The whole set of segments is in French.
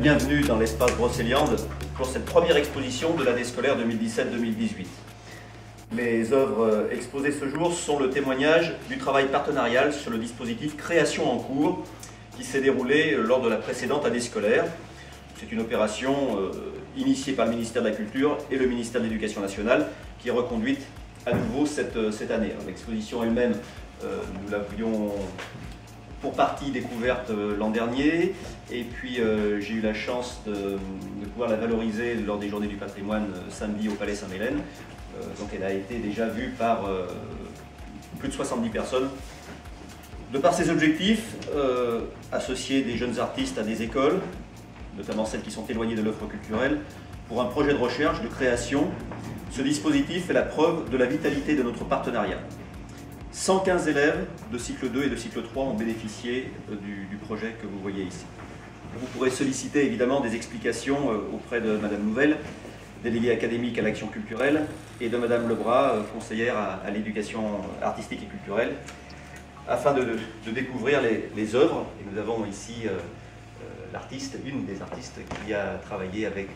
Bienvenue dans l'espace Brocéliande pour cette première exposition de l'année scolaire 2017-2018. Les œuvres exposées ce jour sont le témoignage du travail partenarial sur le dispositif Création en cours qui s'est déroulé lors de la précédente année scolaire. C'est une opération initiée par le ministère de la Culture et le ministère de l'Éducation nationale qui est reconduite à nouveau cette année. L'exposition elle-même, nous l'avions pour partie découverte l'an dernier, et puis j'ai eu la chance de pouvoir la valoriser lors des Journées du patrimoine samedi au Palais Sainte-Hélène. Donc elle a été déjà vue par plus de 70 personnes. De par ses objectifs, associer des jeunes artistes à des écoles, notamment celles qui sont éloignées de l'offre culturelle, pour un projet de recherche, de création, ce dispositif est la preuve de la vitalité de notre partenariat. 115 élèves de cycle 2 et de cycle 3 ont bénéficié du projet que vous voyez ici. Vous pourrez solliciter évidemment des explications auprès de Madame Nouvelle, déléguée académique à l'action culturelle, et de Madame Lebras, conseillère à l'éducation artistique et culturelle, afin de découvrir les œuvres. Et nous avons ici l'artiste, une des artistes qui a travaillé avec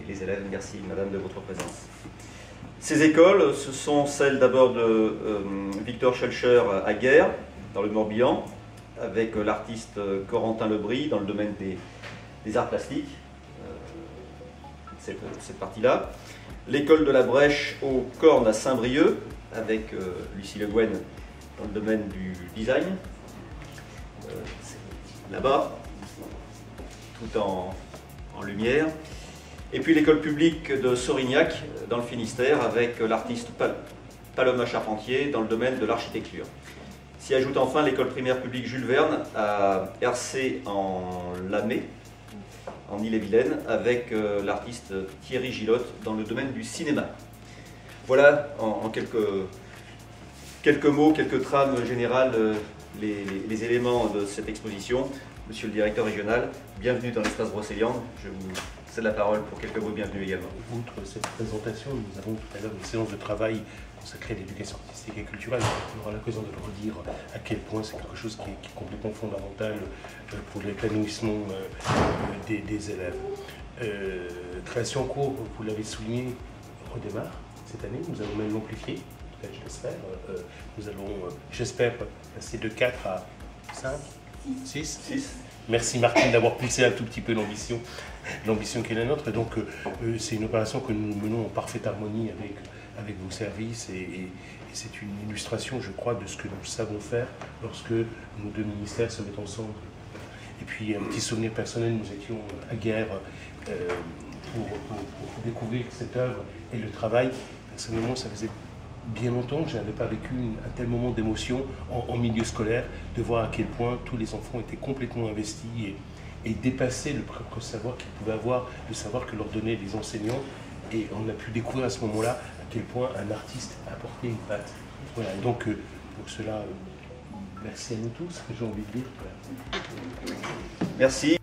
les élèves. Merci Madame de votre présence. Ces écoles, ce sont celles d'abord de Victor Schulcher à Guerre, dans le Morbihan, avec l'artiste Corentin Lebris dans le domaine des arts plastiques, cette partie-là. L'école de la Brèche aux Cornes à Saint-Brieuc, avec Lucie Le Guen dans le domaine du design, là-bas, tout en lumière. Et puis l'école publique de Sorignac, dans le Finistère, avec l'artiste Paloma Charpentier dans le domaine de l'architecture. S'y ajoute enfin l'école primaire publique Jules Verne à Hercé en Lamé, en Ille-et-Vilaine, avec l'artiste Thierry Gillotte dans le domaine du cinéma. Voilà en quelques mots, quelques trames générales, les éléments de cette exposition. Monsieur le directeur régional, bienvenue dans l'espace Brocéliande. Je vous cède la parole pour quelques mots de bienvenue également. Outre cette présentation, nous avons tout à l'heure une séance de travail consacrée à l'éducation artistique et culturelle. On aura l'occasion de le redire à quel point c'est quelque chose qui est complètement fondamental pour l'épanouissement des élèves. Création en cours, vous l'avez souligné, redémarre cette année. Nous allons même l'amplifier, je l'espère. Nous allons, j'espère, passer de 4 à 5. 6. Merci Martine d'avoir poussé un tout petit peu l'ambition qui est la nôtre. Donc c'est une opération que nous menons en parfaite harmonie avec vos services et c'est une illustration, je crois, de ce que nous savons faire lorsque nos deux ministères se mettent ensemble. Et puis un petit souvenir personnel, nous étions à Guerre pour découvrir cette œuvre et le travail. Personnellement, ça faisait bien longtemps que je n'avais pas vécu un tel moment d'émotion en milieu scolaire, de voir à quel point tous les enfants étaient complètement investis et dépassaient le propre savoir qu'ils pouvaient avoir, le savoir que leur donnaient les enseignants. Et on a pu découvrir à ce moment-là à quel point un artiste apportait une patte. Voilà, donc pour cela, merci à nous tous, j'ai envie de dire. Merci.